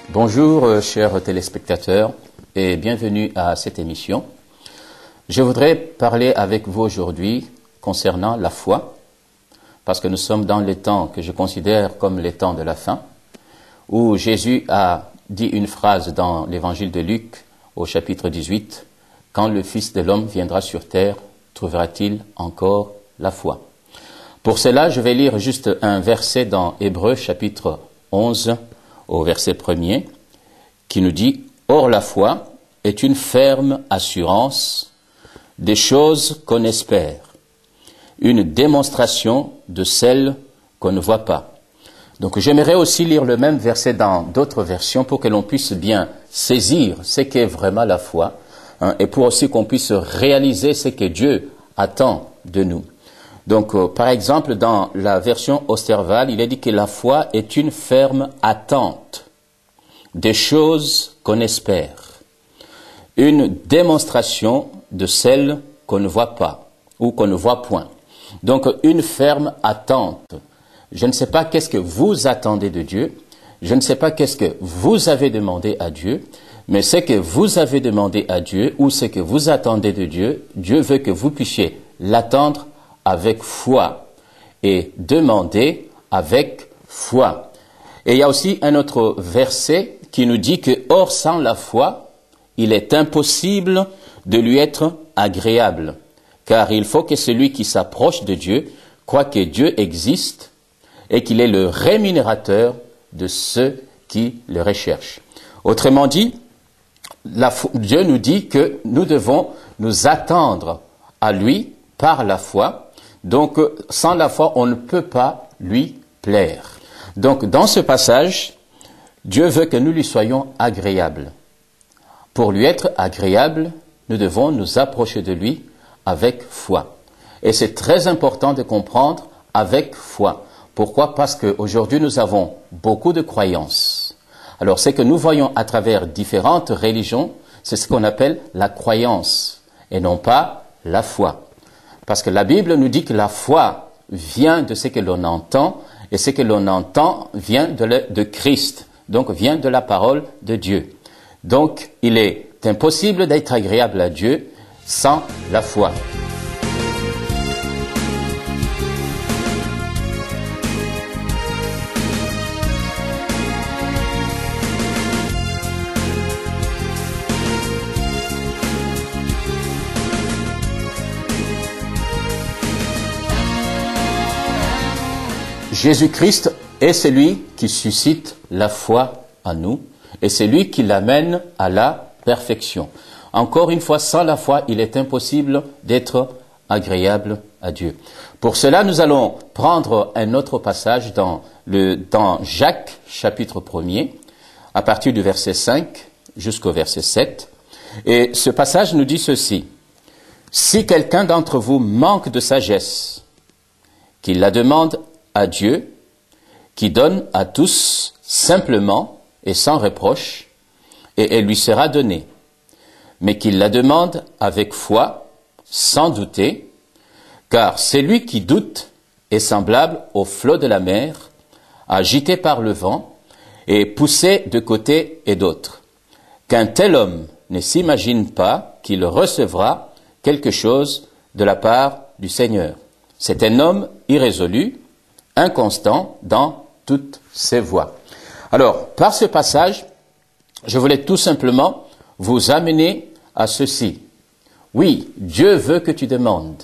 Bonjour chers téléspectateurs et bienvenue à cette émission. Je voudrais parler avec vous aujourd'hui concernant la foi, parce que nous sommes dans les temps que je considère comme les temps de la fin, où Jésus a dit une phrase dans l'évangile de Luc au chapitre 18, « Quand le Fils de l'homme viendra sur terre, trouvera-t-il encore la foi ?» Pour cela, je vais lire juste un verset dans Hébreux chapitre 11, au verset 1er, qui nous dit « Or la foi est une ferme assurance des choses qu'on espère, une démonstration de celles qu'on ne voit pas. » Donc j'aimerais aussi lire le même verset dans d'autres versions pour que l'on puisse bien saisir ce qu'est vraiment la foi, et pour aussi qu'on puisse réaliser ce que Dieu attend de nous. Donc par exemple dans la version Osterval, il est dit que la foi est une ferme attente des choses qu'on espère, une démonstration de celles qu'on ne voit pas ou qu'on ne voit point. Donc une ferme attente. Je ne sais pas qu'est-ce que vous attendez de Dieu, je ne sais pas qu'est-ce que vous avez demandé à Dieu, mais ce que vous avez demandé à Dieu ou ce que vous attendez de Dieu, Dieu veut que vous puissiez l'attendre avec foi et demander avec foi. Et il y a aussi un autre verset qui nous dit que, or sans la foi, il est impossible de lui être agréable, car il faut que celui qui s'approche de Dieu croit que Dieu existe et qu'il est le rémunérateur de ceux qui le recherchent. Autrement dit, Dieu nous dit que nous devons nous attendre à lui par la foi. Donc, sans la foi, on ne peut pas lui plaire. Donc, dans ce passage, Dieu veut que nous lui soyons agréables. Pour lui être agréable, nous devons nous approcher de lui avec foi. Et c'est très important de comprendre avec foi. Pourquoi? Parce qu'aujourd'hui, nous avons beaucoup de croyances. Alors, ce que nous voyons à travers différentes religions, c'est ce qu'on appelle la croyance et non pas la foi. Parce que la Bible nous dit que la foi vient de ce que l'on entend, et ce que l'on entend vient de Christ, donc vient de la parole de Dieu. Donc, il est impossible d'être agréable à Dieu sans la foi. Jésus-Christ est celui qui suscite la foi en nous et c'est lui qui l'amène à la perfection. Encore une fois, sans la foi, il est impossible d'être agréable à Dieu. Pour cela, nous allons prendre un autre passage dans Jacques, chapitre 1er, à partir du verset 5 jusqu'au verset 7. Et ce passage nous dit ceci. « Si quelqu'un d'entre vous manque de sagesse, qu'il la demande à Dieu, qui donne à tous simplement et sans reproche, et elle lui sera donnée, mais qu'il la demande avec foi, sans douter, car celui qui doute est semblable au flot de la mer, agité par le vent et poussé de côté et d'autre. Qu'un tel homme ne s'imagine pas qu'il recevra quelque chose de la part du Seigneur. C'est un homme irrésolu, inconstant dans toutes ses voies. » Alors, par ce passage, je voulais tout simplement vous amener à ceci. Oui, Dieu veut que tu demandes,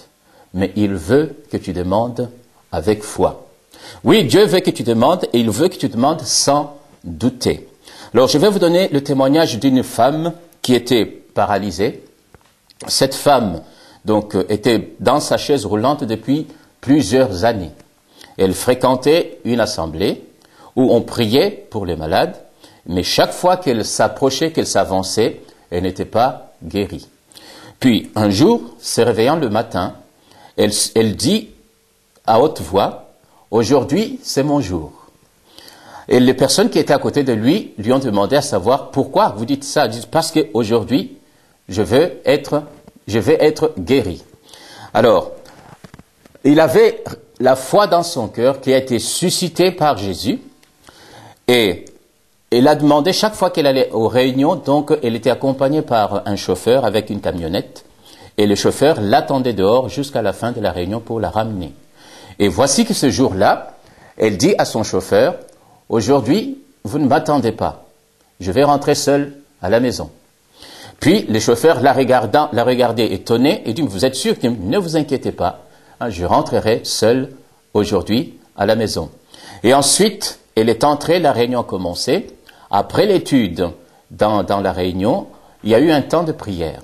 mais il veut que tu demandes avec foi. Oui, Dieu veut que tu demandes et il veut que tu demandes sans douter. Alors, je vais vous donner le témoignage d'une femme qui était paralysée. Cette femme, donc, était dans sa chaise roulante depuis plusieurs années. Elle fréquentait une assemblée où on priait pour les malades, mais chaque fois qu'elle s'approchait, qu'elle s'avançait, elle n'était pas guérie. Puis, un jour, se réveillant le matin, elle dit à haute voix, « Aujourd'hui, c'est mon jour. » Et les personnes qui étaient à côté de lui ont demandé à savoir, « Pourquoi vous dites ça ?» Elle dit, « Parce qu'aujourd'hui, je vais être guéri. » Alors, il avait la foi dans son cœur qui a été suscitée par Jésus et elle a demandé chaque fois qu'elle allait aux réunions, donc elle était accompagnée par un chauffeur avec une camionnette, et le chauffeur l'attendait dehors jusqu'à la fin de la réunion pour la ramener. Et voici que ce jour-là, elle dit à son chauffeur, « Aujourd'hui, vous ne m'attendez pas, je vais rentrer seule à la maison. » Puis le chauffeur l'a regardé étonné et dit, « Vous êtes sûr? Ne vous inquiétez pas, hein, je rentrerai seule aujourd'hui à la maison. » Et ensuite, elle est entrée, la réunion a commencé. Après l'étude dans la réunion, il y a eu un temps de prière.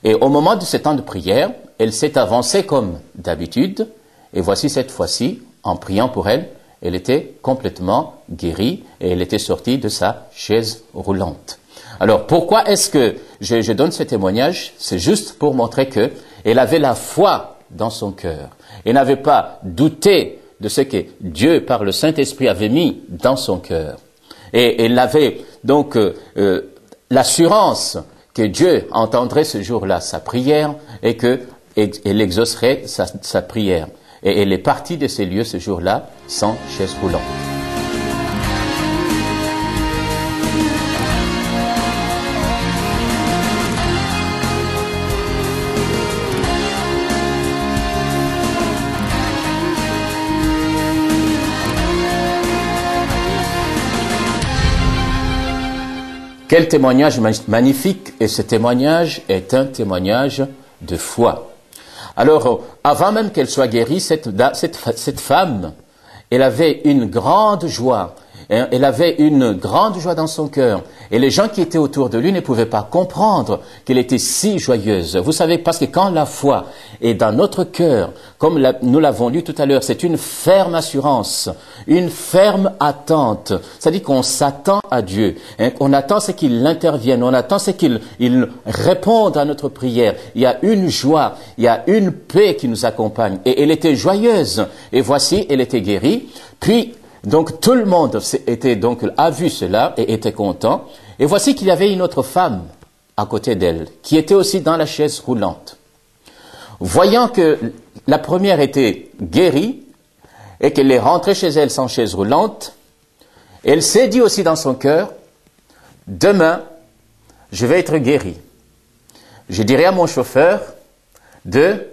Et au moment de ce temps de prière, elle s'est avancée comme d'habitude. Et voici cette fois-ci, en priant pour elle, elle était complètement guérie et elle était sortie de sa chaise roulante. Alors, pourquoi est-ce que je donne ce témoignage? C'est juste pour montrer que elle avait la foi dans son cœur. Elle n'avait pas douté de ce que Dieu, par le Saint-Esprit, avait mis dans son cœur. Et elle avait donc l'assurance que Dieu entendrait ce jour-là sa prière et qu'elle exaucerait sa prière. Et elle est partie de ces lieux ce jour-là sans chaise roulante. Quel témoignage magnifique, et ce témoignage est un témoignage de foi. Alors, avant même qu'elle soit guérie, cette femme, elle avait une grande joie. Elle avait une grande joie dans son cœur. Et les gens qui étaient autour de lui ne pouvaient pas comprendre qu'elle était si joyeuse. Vous savez, parce que quand la foi est dans notre cœur, comme nous l'avons lu tout à l'heure, c'est une ferme assurance, une ferme attente. C'est-à-dire qu'on s'attend à Dieu. On attend ce qu'il intervienne, on attend ce qu'il réponde à notre prière. Il y a une joie, il y a une paix qui nous accompagne. Et elle était joyeuse. Et voici, elle était guérie. Puis, donc tout le monde a vu cela et était content. Et voici qu'il y avait une autre femme à côté d'elle, qui était aussi dans la chaise roulante. Voyant que la première était guérie et qu'elle est rentrée chez elle sans chaise roulante, elle s'est dit aussi dans son cœur, « Demain, je vais être guérie. Je dirai à mon chauffeur de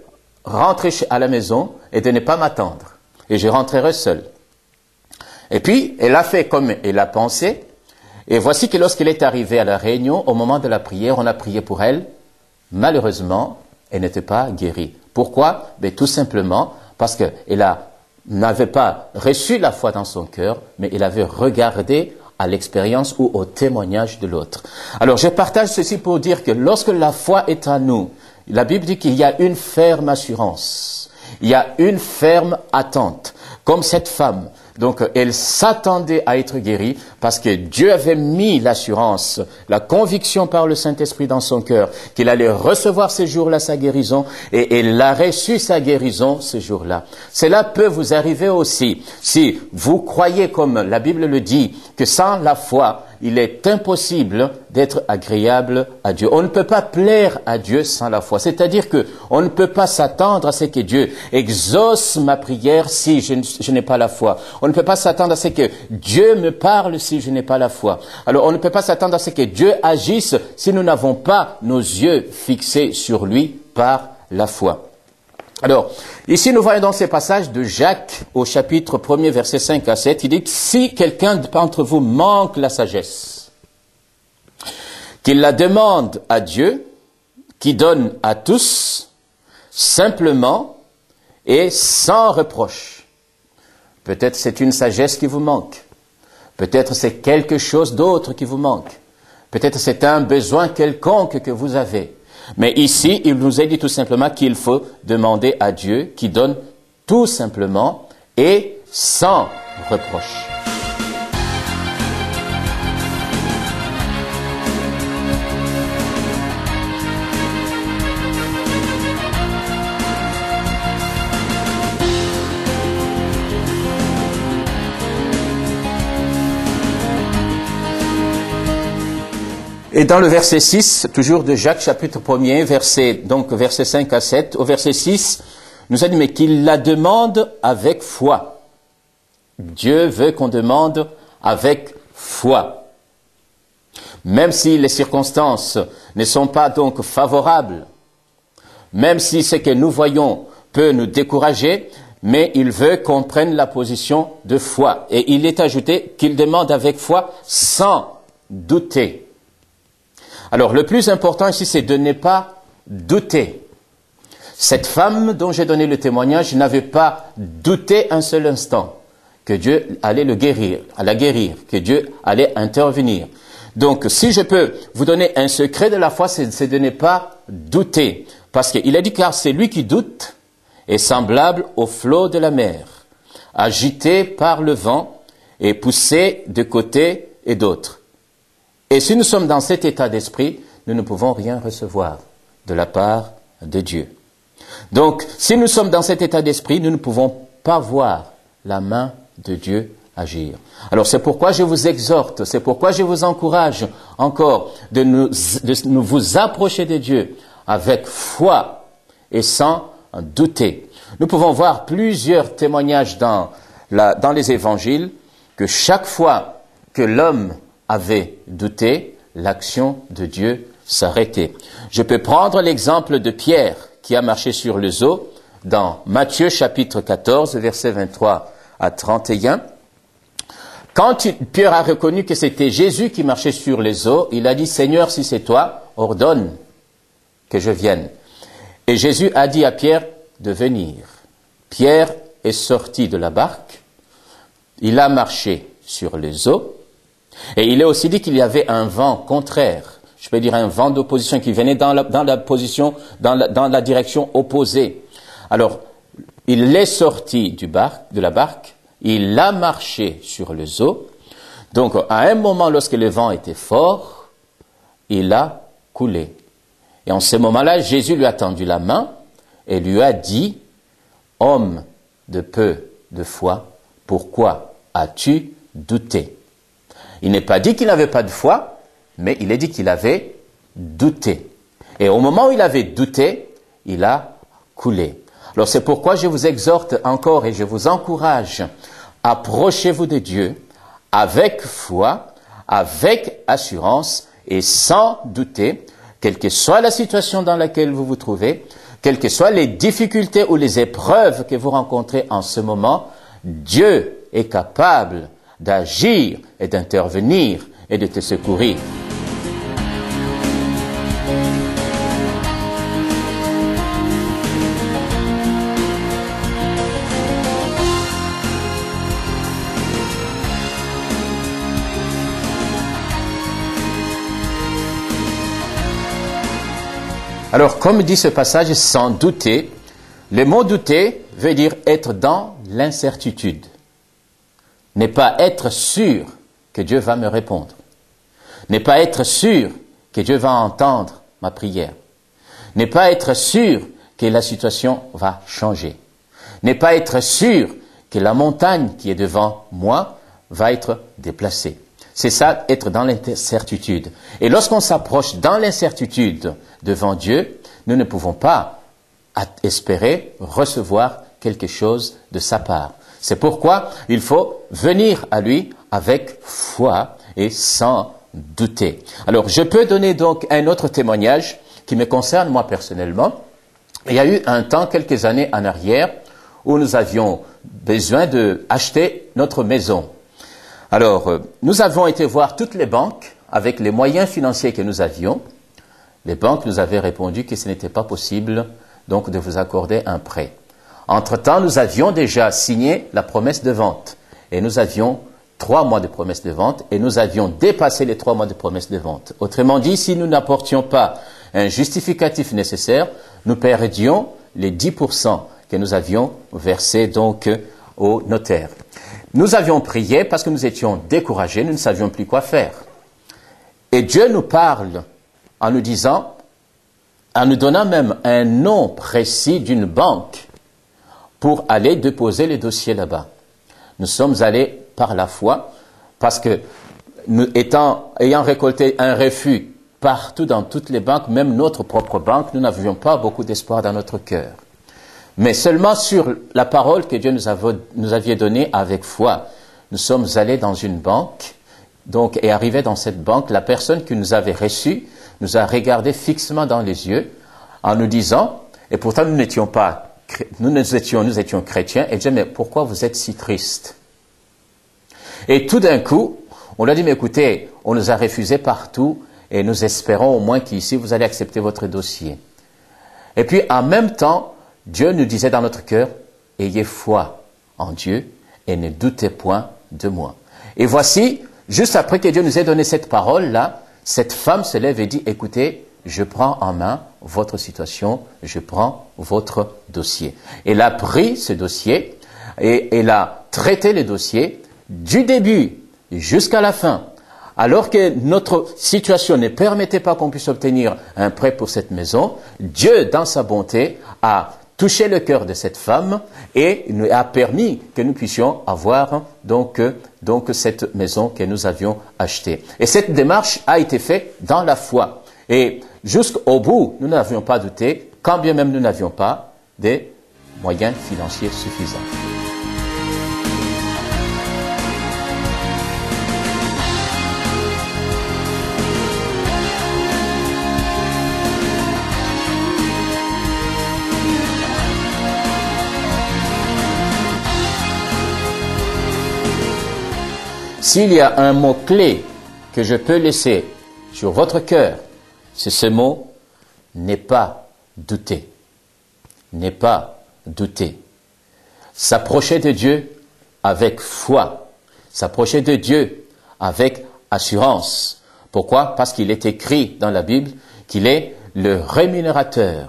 rentrer à la maison et de ne pas m'attendre. Et je rentrerai seule. » Et puis, elle a fait comme elle a pensé. Et voici que lorsqu'elle est arrivée à la réunion, au moment de la prière, on a prié pour elle. Malheureusement, elle n'était pas guérie. Pourquoi? Tout simplement parce qu'elle n'avait pas reçu la foi dans son cœur, mais elle avait regardé à l'expérience ou au témoignage de l'autre. Alors, je partage ceci pour dire que lorsque la foi est en nous, la Bible dit qu'il y a une ferme assurance. Il y a une ferme attente. Comme cette femme. Donc, elle s'attendait à être guérie parce que Dieu avait mis l'assurance, la conviction par le Saint-Esprit dans son cœur qu'il allait recevoir ce jour-là sa guérison et elle a reçu sa guérison ce jour-là. Cela peut vous arriver aussi si vous croyez, comme la Bible le dit, que sans la foi, il est impossible d'être agréable à Dieu. On ne peut pas plaire à Dieu sans la foi. C'est-à-dire que on ne peut pas s'attendre à ce que Dieu exauce ma prière si je n'ai pas la foi. On ne peut pas s'attendre à ce que Dieu me parle si je n'ai pas la foi. Alors, on ne peut pas s'attendre à ce que Dieu agisse si nous n'avons pas nos yeux fixés sur lui par la foi. Alors, ici, nous voyons dans ces passages de Jacques, au chapitre 1er, versets 5 à 7, il dit, si quelqu'un d'entre vous manque la sagesse, qu'il la demande à Dieu, qui donne à tous, simplement et sans reproche. Peut-être c'est une sagesse qui vous manque. Peut-être c'est quelque chose d'autre qui vous manque. Peut-être c'est un besoin quelconque que vous avez. Mais ici, il nous est dit tout simplement qu'il faut demander à Dieu qui donne tout simplement et sans reproche. Et dans le verset 6, toujours de Jacques chapitre 1er, verset 5 à 7, au verset 6, nous a dit, mais qu'il la demande avec foi. Dieu veut qu'on demande avec foi. Même si les circonstances ne sont pas donc favorables, même si ce que nous voyons peut nous décourager, mais il veut qu'on prenne la position de foi. Et il est ajouté qu'il demande avec foi sans douter. Alors le plus important ici, c'est de ne pas douter. Cette femme dont j'ai donné le témoignage n'avait pas douté un seul instant que Dieu allait la guérir, que Dieu allait intervenir. Donc, si je peux vous donner un secret de la foi, c'est de ne pas douter. Parce qu'il a dit, car c'est lui qui doute est semblable au flot de la mer, agité par le vent et poussé de côté et d'autre. Et si nous sommes dans cet état d'esprit, nous ne pouvons rien recevoir de la part de Dieu. Donc, si nous sommes dans cet état d'esprit, nous ne pouvons pas voir la main de Dieu agir. Alors c'est pourquoi je vous exhorte, c'est pourquoi je vous encourage encore de nous vous approcher de Dieu avec foi et sans douter. Nous pouvons voir plusieurs témoignages dans les évangiles que chaque fois que l'homme avait douté, l'action de Dieu s'arrêtait. Je peux prendre l'exemple de Pierre qui a marché sur les eaux dans Matthieu chapitre 14, versets 23 à 31. Quand Pierre a reconnu que c'était Jésus qui marchait sur les eaux, il a dit, Seigneur, si c'est toi, ordonne que je vienne. Et Jésus a dit à Pierre de venir. Pierre est sorti de la barque, il a marché sur les eaux, et il est aussi dit qu'il y avait un vent contraire, je peux dire un vent d'opposition qui venait dans la direction opposée. Alors, il est sorti de la barque, il a marché sur les eaux. Donc, à un moment, lorsque le vent était fort, il a coulé. Et en ce moment-là, Jésus lui a tendu la main et lui a dit, « Homme de peu de foi, pourquoi as-tu douté ?» Il n'est pas dit qu'il n'avait pas de foi, mais il est dit qu'il avait douté. Et au moment où il avait douté, il a coulé. Alors c'est pourquoi je vous exhorte encore et je vous encourage, approchez-vous de Dieu avec foi, avec assurance et sans douter, quelle que soit la situation dans laquelle vous vous trouvez, quelles que soient les difficultés ou les épreuves que vous rencontrez en ce moment, Dieu est capable d'agir et d'intervenir et de te secourir. Alors, comme dit ce passage, sans douter, le mot douter veut dire être dans l'incertitude. Ne pas être sûr que Dieu va me répondre. Ne pas être sûr que Dieu va entendre ma prière. Ne pas être sûr que la situation va changer. Ne pas être sûr que la montagne qui est devant moi va être déplacée. C'est ça, être dans l'incertitude. Et lorsqu'on s'approche dans l'incertitude devant Dieu, nous ne pouvons pas espérer recevoir quelque chose de sa part. C'est pourquoi il faut venir à lui avec foi et sans douter. Alors, je peux donner donc un autre témoignage qui me concerne moi personnellement. Il y a eu un temps, quelques années en arrière, où nous avions besoin d'acheter notre maison. Alors, nous avons été voir toutes les banques avec les moyens financiers que nous avions. Les banques nous avaient répondu que ce n'était pas possible donc de vous accorder un prêt. Entre-temps, nous avions déjà signé la promesse de vente et nous avions 3 mois de promesse de vente et nous avions dépassé les 3 mois de promesse de vente. Autrement dit, si nous n'apportions pas un justificatif nécessaire, nous perdions les 10% que nous avions versés donc au notaire. Nous avions prié parce que nous étions découragés, nous ne savions plus quoi faire. Et Dieu nous parle en nous disant, en nous donnant même un nom précis d'une banque pour aller déposer les dossiers là-bas. Nous sommes allés par la foi parce que nous ayant récolté un refus partout dans toutes les banques, même notre propre banque, nous n'avions pas beaucoup d'espoir dans notre cœur. Mais seulement sur la parole que Dieu nous avait donnée avec foi, nous sommes allés dans une banque donc est arrivé dans cette banque, la personne qui nous avait reçus nous a regardé fixement dans les yeux en nous disant, et pourtant nous étions chrétiens, et disait, mais pourquoi vous êtes si triste? Et tout d'un coup, on lui a dit, mais écoutez, on nous a refusé partout et nous espérons au moins qu'ici vous allez accepter votre dossier. Et puis en même temps, Dieu nous disait dans notre cœur, ayez foi en Dieu et ne doutez point de moi. Et voici, juste après que Dieu nous ait donné cette parole-là, cette femme se lève et dit, écoutez, je prends en main votre situation, je prends votre dossier. Elle a pris ce dossier et elle a traité le dossier du début jusqu'à la fin. Alors que notre situation ne permettait pas qu'on puisse obtenir un prêt pour cette maison, Dieu, dans sa bonté, a touché le cœur de cette femme et nous a permis que nous puissions avoir donc cette maison que nous avions achetée. Et cette démarche a été faite dans la foi. Et jusqu'au bout, nous n'avions pas douté, quand bien même nous n'avions pas des moyens financiers suffisants. S'il y a un mot-clé que je peux laisser sur votre cœur, c'est ce mot « n'est pas douter ». N'est pas douter. S'approcher de Dieu avec foi. S'approcher de Dieu avec assurance. Pourquoi? Parce qu'il est écrit dans la Bible qu'il est le rémunérateur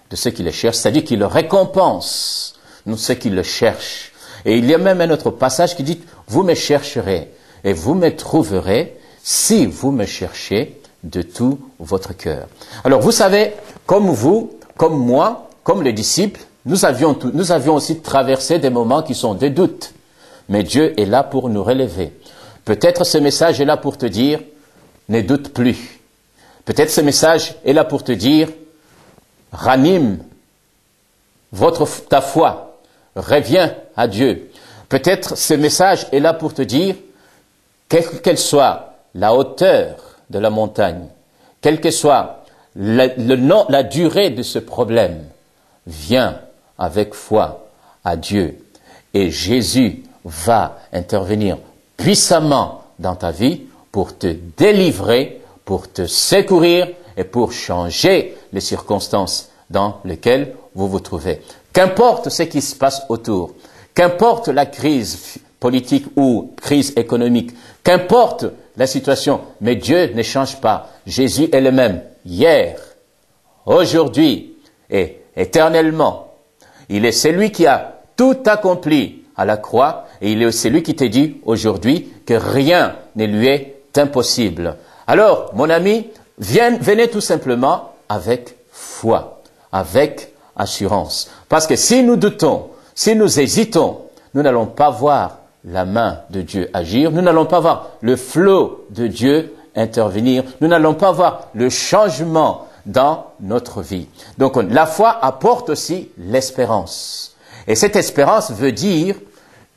de ceux qui le cherchent, c'est-à-dire qu'il le récompense ceux qui le cherchent. Et il y a même un autre passage qui dit « Vous me chercherez et vous me trouverez si vous me cherchez de tout votre cœur. » Alors vous savez, comme vous, comme moi, comme les disciples, nous avions aussi traversé des moments qui sont des doutes. Mais Dieu est là pour nous relever. Peut-être ce message est là pour te dire, ne doute plus. Peut-être ce message est là pour te dire, ranime ta foi, reviens à Dieu. Peut-être ce message est là pour te dire, quelle qu'elle soit la hauteur de la montagne, quelle que soit la durée de ce problème, viens avec foi à Dieu et Jésus va intervenir puissamment dans ta vie pour te délivrer, pour te secourir et pour changer les circonstances dans lesquelles vous vous trouvez. Qu'importe ce qui se passe autour, qu'importe la crise politique ou crise économique, qu'importe la situation, mais Dieu ne change pas. Jésus est le même hier, aujourd'hui et éternellement. Il est celui qui a tout accompli à la croix et il est celui qui te dit aujourd'hui que rien ne lui est impossible. Alors, mon ami, venez tout simplement avec foi, avec assurance. Parce que si nous doutons, si nous hésitons, nous n'allons pas voir la main de Dieu agir, nous n'allons pas voir le flot de Dieu intervenir, nous n'allons pas voir le changement dans notre vie. Donc la foi apporte aussi l'espérance. Et cette espérance veut dire,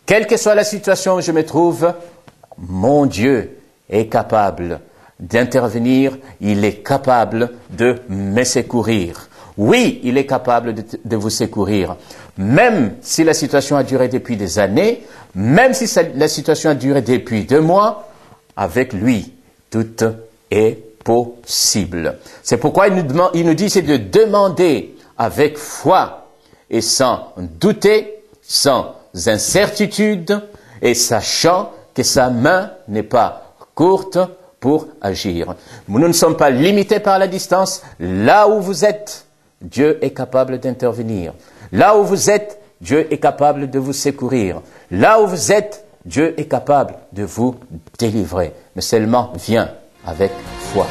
quelle que soit la situation où je me trouve, mon Dieu est capable d'intervenir, il est capable de me secourir. Oui, il est capable de vous secourir. Même si la situation a duré depuis des années, même si la situation a duré depuis 2 mois, avec lui, tout est possible. C'est pourquoi il nous dit, c'est de demander avec foi et sans douter, sans incertitude et sachant que sa main n'est pas courte pour agir. Nous ne sommes pas limités par la distance. Là où vous êtes, Dieu est capable d'intervenir. Là où vous êtes, Dieu est capable de vous secourir. Là où vous êtes, Dieu est capable de vous délivrer. Mais seulement viens avec foi.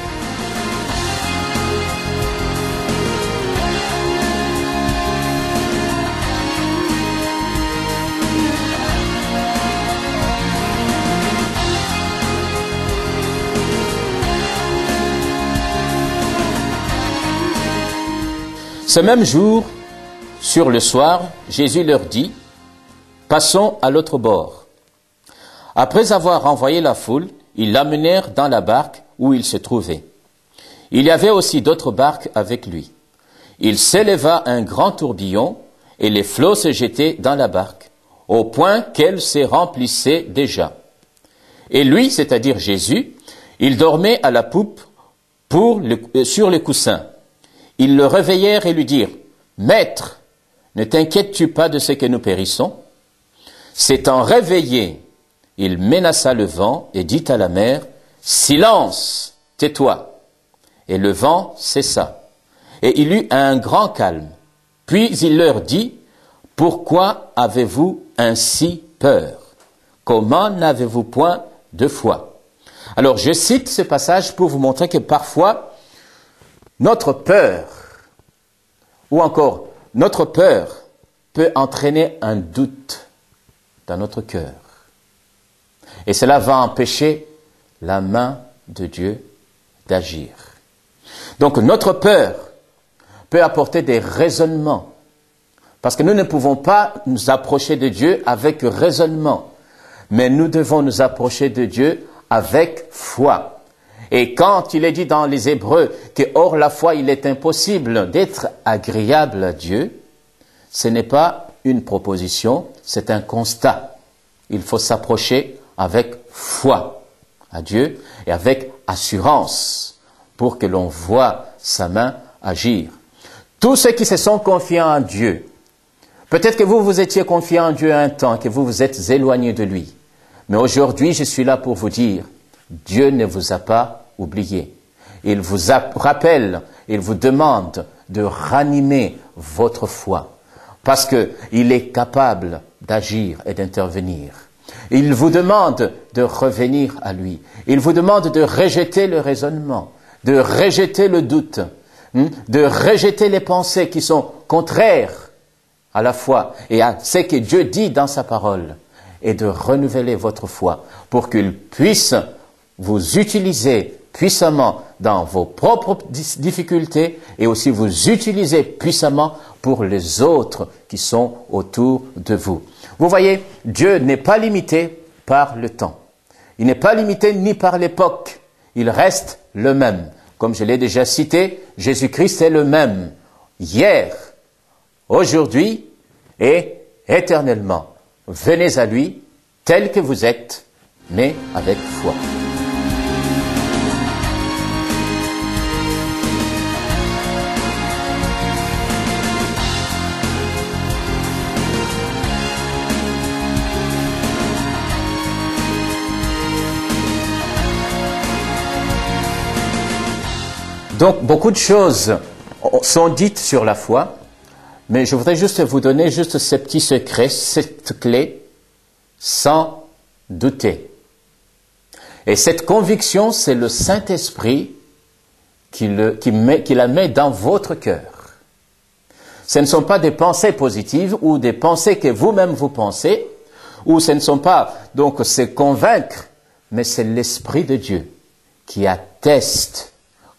Ce même jour, sur le soir, Jésus leur dit, « Passons à l'autre bord. » Après avoir renvoyé la foule, ils l'amenèrent dans la barque où il se trouvait. Il y avait aussi d'autres barques avec lui. Il s'éleva un grand tourbillon et les flots se jetaient dans la barque, au point qu'elle se remplissait déjà. Et lui, c'est-à-dire Jésus, il dormait à la poupe sur le coussin. Ils le réveillèrent et lui dirent, « Maître, ne t'inquiètes-tu pas de ce que nous périssons ?» S'étant réveillé, il menaça le vent et dit à la mer, « Silence, tais-toi !» Et le vent cessa. Et il eut un grand calme. Puis il leur dit, « Pourquoi avez-vous ainsi peur? Comment n'avez-vous point de foi ?» Alors je cite ce passage pour vous montrer que parfois, notre peur, ou encore notre peur, peut entraîner un doute dans notre cœur. Et cela va empêcher la main de Dieu d'agir. Donc notre peur peut apporter des raisonnements. Parce que nous ne pouvons pas nous approcher de Dieu avec raisonnement. Mais nous devons nous approcher de Dieu avec foi. Et quand il est dit dans les Hébreux que hors la foi il est impossible d'être agréable à Dieu, ce n'est pas une proposition, c'est un constat. Il faut s'approcher avec foi à Dieu et avec assurance pour que l'on voie sa main agir. Tous ceux qui se sont confiants en Dieu, peut-être que vous étiez confiants en Dieu un temps, que vous vous êtes éloigné de lui. Mais aujourd'hui, je suis là pour vous dire, Dieu ne vous a pas oublié. Il vous rappelle, il vous demande de ranimer votre foi. Parce qu'il est capable d'agir et d'intervenir. Il vous demande de revenir à lui. Il vous demande de rejeter le raisonnement, de rejeter le doute, de rejeter les pensées qui sont contraires à la foi et à ce que Dieu dit dans sa parole, et de renouveler votre foi pour qu'il puisse vous utiliser puissamment dans vos propres difficultés et aussi vous utiliser puissamment pour les autres qui sont autour de vous. Vous voyez, Dieu n'est pas limité par le temps. Il n'est pas limité ni par l'époque. Il reste le même. Comme je l'ai déjà cité, Jésus-Christ est le même. Hier, aujourd'hui et éternellement. Venez à lui tel que vous êtes, mais avec foi. Donc, beaucoup de choses sont dites sur la foi, mais je voudrais juste vous donner juste ce petit secret, cette clé, sans douter. Et cette conviction, c'est le Saint-Esprit qui la met dans votre cœur. Ce ne sont pas des pensées positives ou des pensées que vous-même vous pensez, ou ce ne sont pas donc se convaincre, mais c'est l'Esprit de Dieu qui atteste.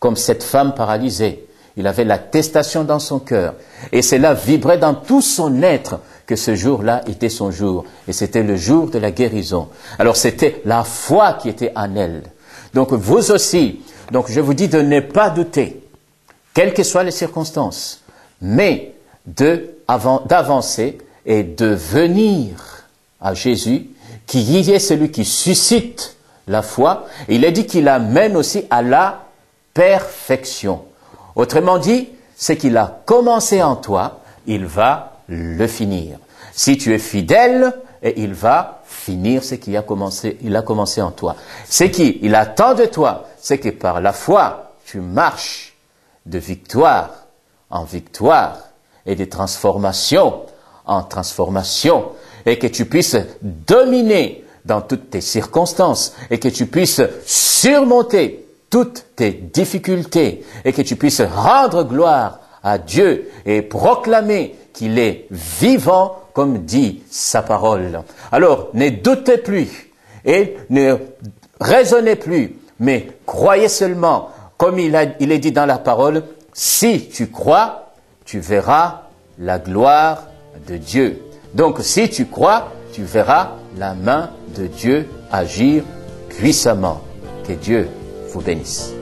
Comme cette femme paralysée, il avait l'attestation dans son cœur. Et cela vibrait dans tout son être que ce jour-là était son jour. Et c'était le jour de la guérison. Alors c'était la foi qui était en elle. Donc vous aussi, donc je vous dis de ne pas douter, quelles que soient les circonstances, mais d'avancer et de venir à Jésus, qui y est celui qui suscite la foi. Et il est dit qu'il amène aussi à la perfection. Autrement dit, ce qu'il a commencé en toi, il va le finir. Si tu es fidèle, et il va finir ce qu'il a commencé en toi. Ce qu'il attend de toi, c'est que par la foi, tu marches de victoire en victoire et de transformation en transformation et que tu puisses dominer dans toutes tes circonstances et que tu puisses surmonter toutes tes difficultés et que tu puisses rendre gloire à Dieu et proclamer qu'il est vivant comme dit sa parole. Alors, ne doutez plus et ne raisonnez plus, mais croyez seulement, comme il est dit dans la parole, si tu crois, tu verras la gloire de Dieu. Donc, si tu crois, tu verras la main de Dieu agir puissamment. Que Dieu vous bénisse.